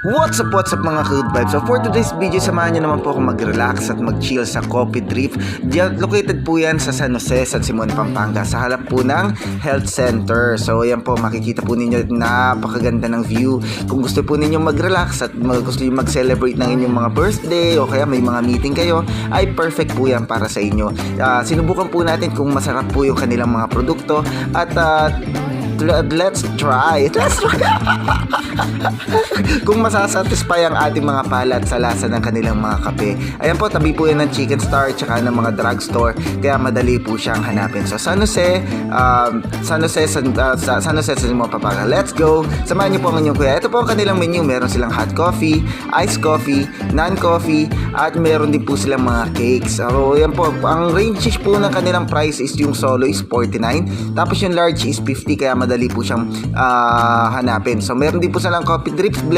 What's up mga good vibes? So for today's video, samahan nyo naman po ako mag-relax at mag-chill sa Coffee Drift. Diyan, located po yan sa San Jose, San Simon, Pampanga, sa harap po ng health center. So yan po, makikita po ninyo, napakaganda ng view. Kung gusto po ninyo mag-relax at gusto nyo mag-celebrate ng inyong mga birthday o kaya may mga meeting kayo, ay perfect po yan para sa inyo. Sinubukan po natin kung masarap po yung kanilang mga produkto at let's try. Kung masasatisfy ang ating mga palat sa lasa ng kanilang mga kape. Ayan po, tabi po yan ng Chicken Star at saka ng mga drugstore, kaya madali po siyang hanapin. So San Jose, San Jose sa mga Pampanga. Let's go! Samahan niyo po ang inyong kuya. Ito po ang kanilang menu. Meron silang hot coffee, iced coffee, non-coffee, at meron din po silang mga cakes. So yan po, ang range po ng kanilang price is yung solo is 49, tapos yung large is 50, kaya madali po siyang hanapin. So meron din po silang coffee drips blend,